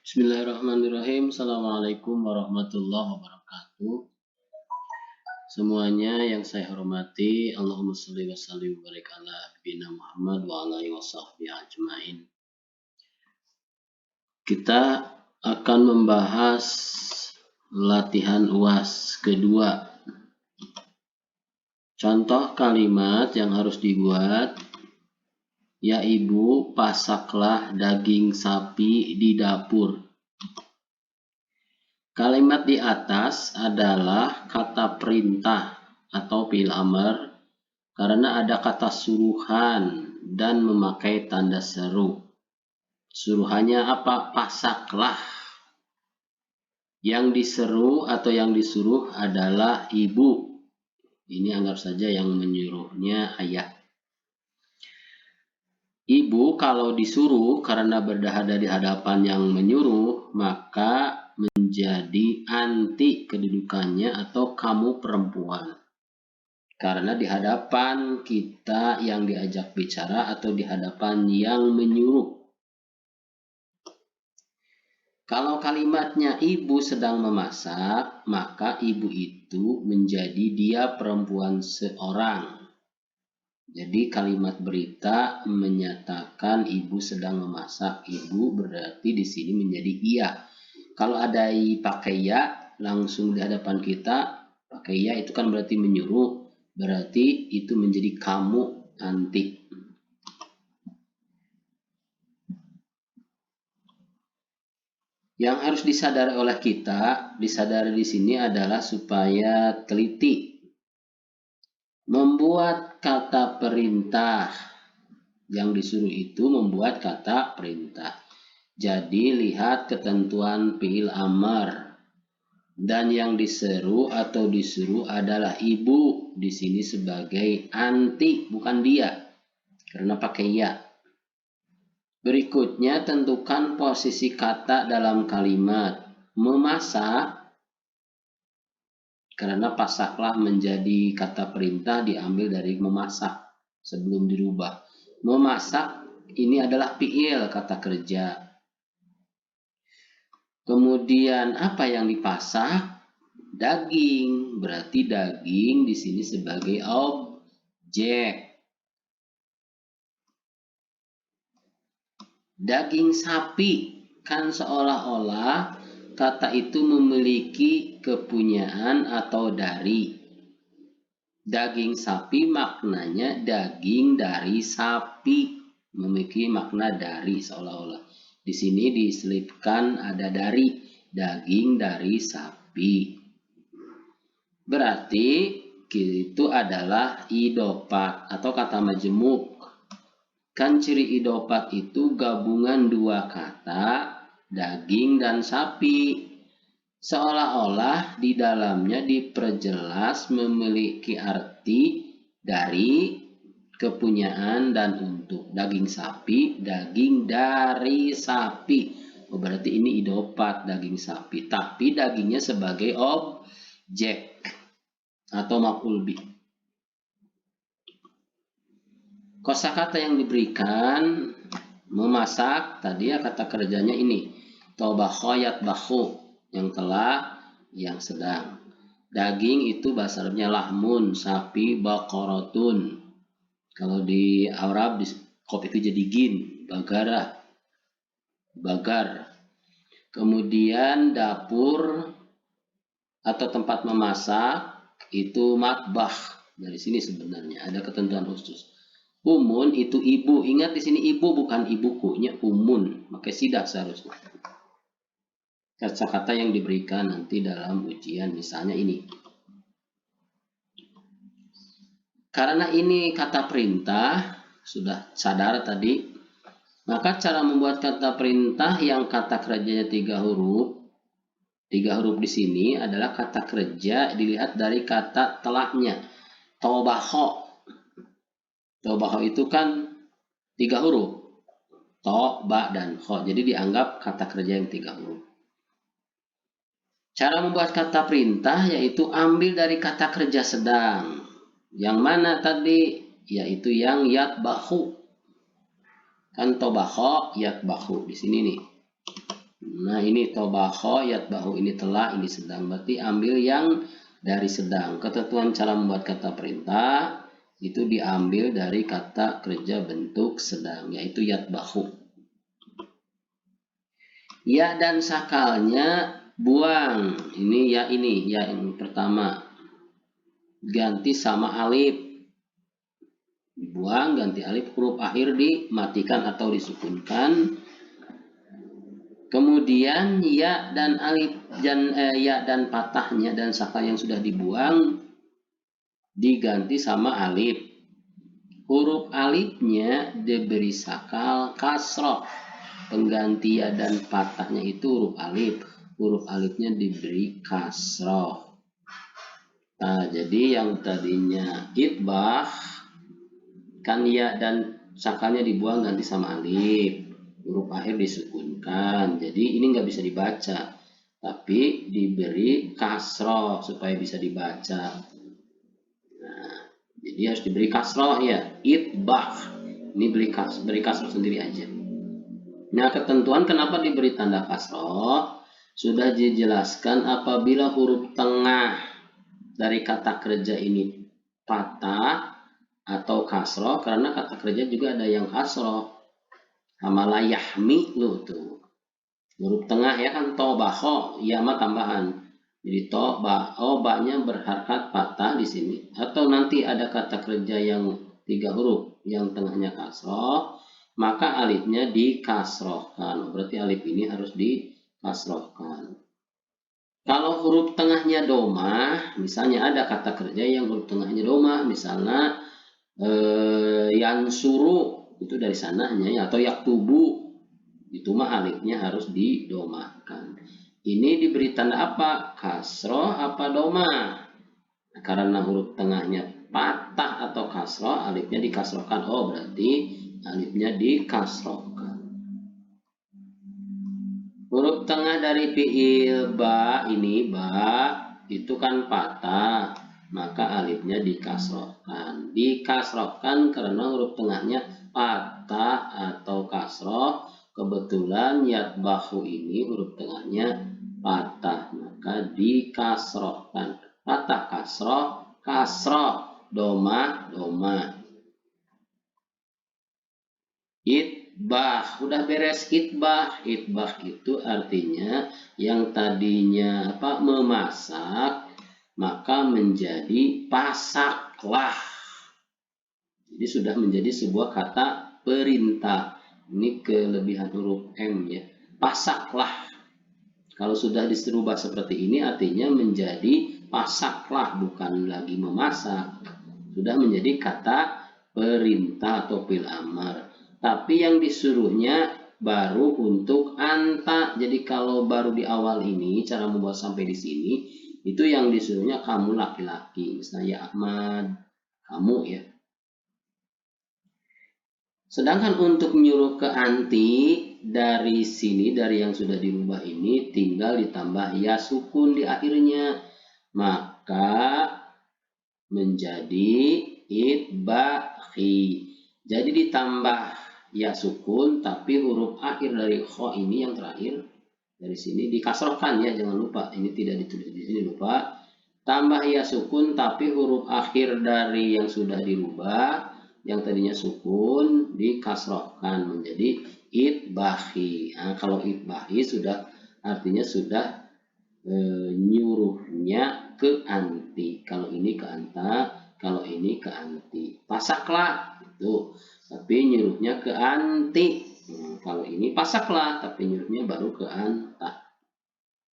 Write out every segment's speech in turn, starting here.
Bismillahirrahmanirrahim. Assalamualaikum warahmatullahi wabarakatuh. Semuanya yang saya hormati, Allahumma sholli wa sallim wa barik ala nabiyina Muhammad wa ala alihi washabbihi ajmain. Kita akan membahas latihan UAS kedua. Contoh kalimat yang harus dibuat: ya ibu, pasaklah daging sapi di dapur. Kalimat di atas adalah kata perintah atau fi'il amr karena ada kata suruhan dan memakai tanda seru. Suruhannya apa? Pasaklah. Yang diseru atau yang disuruh adalah ibu. Ini anggap saja yang menyuruhnya ayah. Ibu kalau disuruh karena berada di hadapan yang menyuruh, maka menjadi anti kedudukannya atau kamu perempuan. Karena di hadapan kita yang diajak bicara atau di hadapan yang menyuruh. Kalau kalimatnya ibu sedang memasak, maka ibu itu menjadi dia perempuan seorang. Jadi kalimat berita menyatakan ibu sedang memasak. Ibu berarti di sini menjadi iya. Kalau ada pakai ya langsung di hadapan kita, pakai ya itu kan berarti menyuruh. Berarti itu menjadi kamu nanti. Yang harus disadari oleh kita, disadari di sini adalah supaya teliti. Membuat kata perintah, yang disuruh itu membuat kata perintah. Jadi lihat ketentuan fi'il amr. Dan yang diseru atau disuruh adalah ibu. Di sini sebagai anti, bukan dia. Karena pakai ya. Berikutnya tentukan posisi kata dalam kalimat. Memasak. Karena pasaklah menjadi kata perintah diambil dari memasak sebelum dirubah. Memasak ini adalah fi'il kata kerja. Kemudian apa yang dipasak? Daging. Berarti daging di sini sebagai objek. Daging sapi kan seolah-olah kata itu memiliki kepunyaan atau dari. Daging sapi maknanya daging dari sapi, memiliki makna dari seolah-olah. Di sini diselipkan ada dari, daging dari sapi. Berarti itu adalah idopat atau kata majemuk. Kan ciri idopat itu gabungan dua kata, daging dan sapi. Seolah-olah di dalamnya diperjelas memiliki arti dari, kepunyaan, dan untuk. Daging sapi, daging dari sapi. Oh, berarti ini idopat daging sapi. Tapi dagingnya sebagai objek atau maf'ul bih. Kosakata yang diberikan memasak tadi ya kata kerjanya ini. Tobakho yatbakhu, yang telah, yang sedang. Daging itu bahasa Arabnya lahmun, sapi baqaratun. Kalau di Arab di kopi itu jadi gin, bagara, bagar. Kemudian dapur atau tempat memasak itu matbah. Dari sini sebenarnya ada ketentuan khusus. Umun itu ibu. Ingat di sini ibu bukan ibukunya, umun. Maka sidak seharusnya. Kata-kata yang diberikan nanti dalam ujian misalnya ini. Karena ini kata perintah, sudah sadar tadi. Maka cara membuat kata perintah yang kata kerjanya 3 huruf. 3 huruf di sini adalah kata kerja dilihat dari kata telahnya. Tobakho. Tobakho itu kan 3 huruf. To, ba, dan kho. Jadi dianggap kata kerja yang 3 huruf. Cara membuat kata perintah yaitu ambil dari kata kerja sedang. Yang mana tadi? Yaitu yang yatbakhu. Kan tobakho, yatbakhu. Di sini nih. Nah ini tobakho, yatbahu ini telah, ini sedang. Berarti ambil yang dari sedang. Ketentuan cara membuat kata perintah itu diambil dari kata kerja bentuk sedang, yaitu yatbahu. Ya dan sakalnya buang. Ini ya yang pertama. Ganti sama alif. Dibuang, ganti alif, huruf akhir dimatikan atau disukunkan. Kemudian ya dan alif ya dan patahnya dan sakal yang sudah dibuang diganti sama alif. Huruf alifnya diberi sakal kasroh. Pengganti ya dan patahnya itu huruf alif. Huruf alifnya diberi kasroh. Nah, jadi yang tadinya itbah kan ya dan sakalnya dibuang ganti sama alif. Huruf akhir disukunkan, jadi ini nggak bisa dibaca, tapi diberi kasroh supaya bisa dibaca. Nah, jadi harus diberi kasroh ya, itbah. Ini beri kasroh sendiri aja. Nah, ketentuan kenapa diberi tanda kasroh sudah dijelaskan. Apabila huruf tengah dari kata kerja ini patah atau kasroh, karena kata kerja juga ada yang kasroh. Hamala yahmi lu tuh. Huruf tengah ya kan tobaho, ya mah tambahan. Jadi ba-nya berharkat patah di sini. Atau nanti ada kata kerja yang 3 huruf yang tengahnya kasroh, maka alifnya dikasrohkan. Berarti alif ini harus dikasrohkan. Kalau huruf tengahnya domah, misalnya ada kata kerja yang huruf tengahnya domah, misalnya yansuru itu dari sananya ya, atau yaktubu itu mah alifnya harus didomahkan. Ini diberi tanda apa? Kasroh apa domah? Karena huruf tengahnya patah atau kasroh, alifnya dikasrohkan. Oh, berarti alifnya dikasrohkan. Huruf tengah dari fi'il ba ini, ba itu kan patah, maka alifnya dikasrohkan. Dikasrohkan karena huruf tengahnya patah atau kasroh. Kebetulan yatbahu ini huruf tengahnya patah, maka dikasrohkan. Patah kasroh, kasroh, domah, domah. Itbah, udah beres itbah. Itbah itu artinya yang tadinya memasak, maka menjadi pasaklah. Jadi sudah menjadi sebuah kata perintah. Ini kelebihan huruf M ya. Pasaklah. Kalau sudah dirubah seperti ini artinya menjadi pasaklah, bukan lagi memasak. Sudah menjadi kata perintah atau fil amar. Tapi yang disuruhnya baru untuk anta. Jadi kalau baru di awal ini cara membuat sampai di sini itu yang disuruhnya kamu laki-laki. Misalnya ya Ahmad, kamu ya. Sedangkan untuk menyuruh ke anti dari sini, dari yang sudah dirubah ini tinggal ditambah ya sukun di akhirnya, maka menjadi itbahi. Jadi ditambah ya sukun, tapi huruf akhir dari kho ini yang terakhir dari sini dikasrohkan ya, jangan lupa ini tidak ditulis di sini, lupa. Tambah ya sukun, tapi huruf akhir dari yang sudah dirubah yang tadinya sukun dikasrohkan menjadi itbahi. Nah, kalau itbahi sudah artinya sudah nyuruhnya ke anti. Kalau ini ke anta, kalau ini ke anti. Pasaklah itu, tapi nyuruhnya ke anti. Kalau ini pasaklah, tapi nyuruhnya baru ke anta.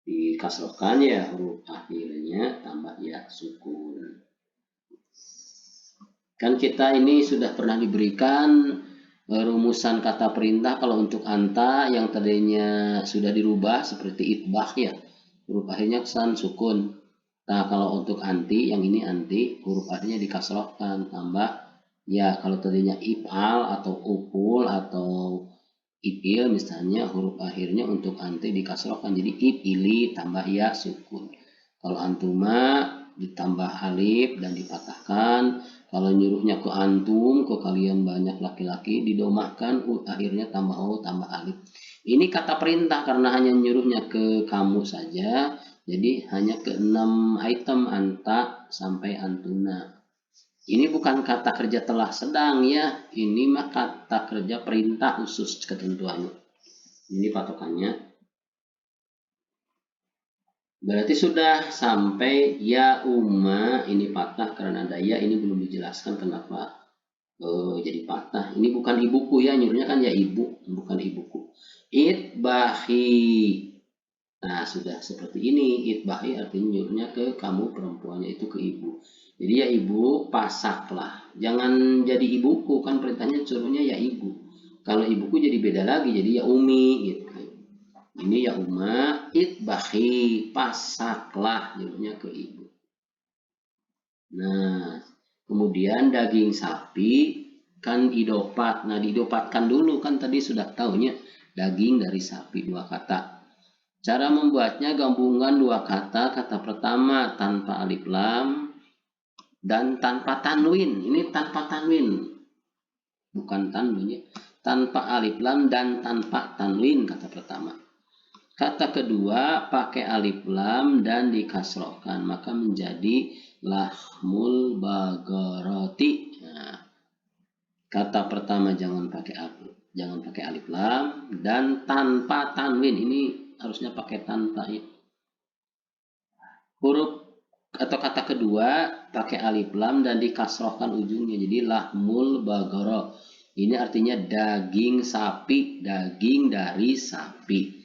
Dikasrohkan ya huruf akhirnya tambah ya sukun. Kan kita ini sudah pernah diberikan rumusan kata perintah kalau untuk anta yang tadinya sudah dirubah seperti itbah ya, huruf akhirnya kesan sukun. Nah, kalau untuk anti, yang ini anti, huruf akhirnya dikasrohkan tambah ya. Kalau tadinya ifal atau upul atau ipil misalnya, huruf akhirnya untuk anti dikasrohkan jadi ipili tambah ya sukun. Kalau antuma ditambah alif dan dipatahkan. Kalau nyuruhnya ke antum, ke kalian banyak laki-laki, didomahkan, akhirnya tambah o tambah alif. Ini kata perintah karena hanya nyuruhnya ke kamu saja, jadi hanya ke 6 item anta sampai antuna. Ini bukan kata kerja telah sedang ya, ini mah kata kerja perintah khusus ketentuannya. Ini patokannya. Berarti sudah sampai ya umma, ini patah karena ada ya, ini belum dijelaskan kenapa jadi patah. Ini bukan ibuku ya, nyuruhnya kan ya ibu, bukan ibuku. Itbahi. Nah, sudah seperti ini. Itbahi artinya nyuruhnya ke kamu perempuannya, itu ke ibu. Jadi ya ibu, pasaklah. Jangan jadi ibuku, kan perintahnya suruhnya ya ibu. Kalau ibuku jadi beda lagi, jadi ya umi gitu. Ini ya umma, itbahi, pasaklah, nyuruhnya ke ibu. Nah, kemudian daging sapi kan idopat. Nah, didopatkan dulu kan tadi sudah tahunya daging dari sapi, 2 kata. Cara membuatnya gabungan 2 kata. Kata pertama tanpa alif lam dan tanpa tanwin. Ini tanpa tanwin, bukan tanwin ya. Tanpa alif lam dan tanpa tanwin kata pertama. Kata kedua pakai alif lam dan dikasrohkan, maka menjadi lahmul bagaroti. Nah, kata pertama jangan pakai alif lam dan tanpa tanwin. Ini harusnya pakai tanpa ya. Huruf atau kata kedua pakai alif lam dan dikasrohkan ujungnya, jadi lahmul bagoro. Ini artinya daging sapi, daging dari sapi.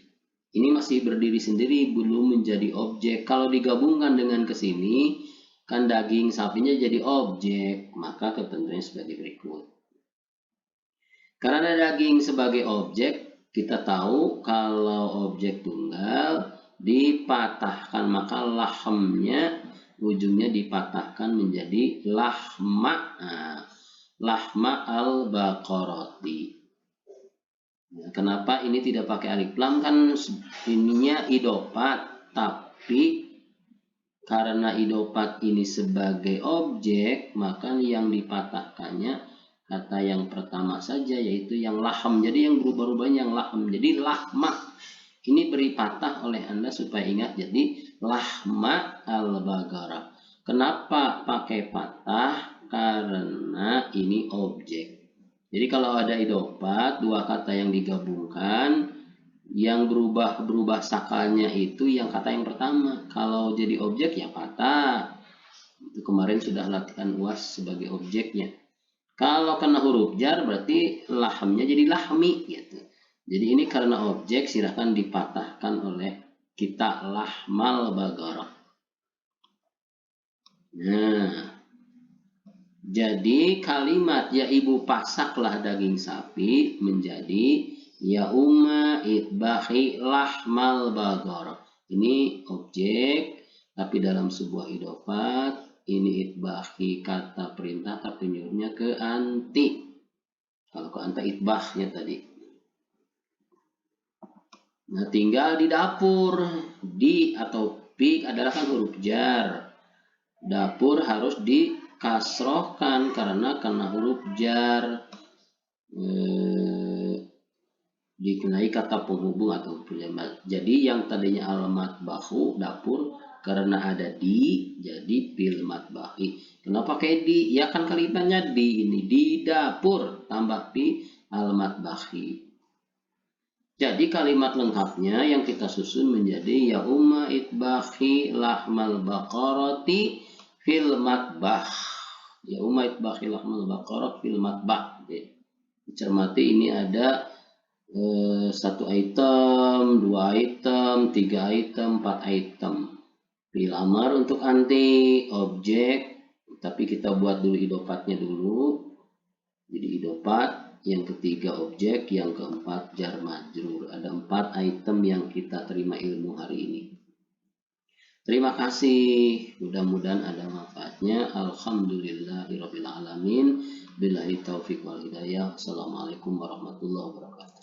Ini masih berdiri sendiri, belum menjadi objek. Kalau digabungkan dengan kesini kan daging sapinya jadi objek, maka ketentuannya sebagai berikut. Karena daging sebagai objek, kita tahu kalau objek tunggal dipatahkan, maka lahmnya ujungnya dipatahkan menjadi lahma. Nah, lahma al-baqarati. Nah, kenapa ini tidak pakai alif lam? Kan ininya idopat, tapi karena idopat ini sebagai objek, maka yang dipatahkannya kata yang pertama saja, yaitu yang lahm. Jadi yang berubah-ubahnya yang lahm, jadi lahma. Ini beri patah oleh Anda supaya ingat, jadi lahma al-bagara. Kenapa pakai patah? Karena ini objek. Jadi kalau ada idopat, 2 kata yang digabungkan, yang berubah sakalnya itu yang kata yang pertama. Kalau jadi objek ya patah. Itu kemarin sudah latihan UAS sebagai objeknya. Kalau kena huruf jar berarti lahamnya jadi lahmi gitu. Jadi ini karena objek silahkan dipatahkan oleh kita lahmal bagarah. Nah, jadi kalimat ya ibu pasaklah daging sapi menjadi ya umma itbahi lahmal bagarah. Ini objek tapi dalam sebuah idofat. Ini itbahi kata perintah tapi nyuruhnya ke anti. Kalau ke anta itbahnya tadi. Nah, tinggal di dapur. Di atau pi adalah kan huruf jar. Dapur harus dikasrohkan karena kena huruf jar. Dikenai kata penghubung atau penjamak. Jadi yang tadinya alamat bahu dapur karena ada di jadi fil matbahi. Kenapa pakai di? Ya kan kalimatnya di ini di dapur tambah pi alamat bahi. Jadi kalimat lengkapnya yang kita susun menjadi ya umma itbahi lahmal baqarati fil matbah. Ya umma itbahi lahmal baqarah fil matbah. Dicermati ini ada 1 item, 2 item, 3 item, 4 item. Fil amar untuk anti objek, tapi kita buat dulu idopatnya dulu. Jadi idopat. Yang ketiga objek, yang keempat jar majrur. Ada 4 item yang kita terima ilmu hari ini. Terima kasih, mudah-mudahan ada manfaatnya. Alhamdulillahirabbil alamin. Billahi taufiq wal hidayah. Assalamualaikum warahmatullahi wabarakatuh.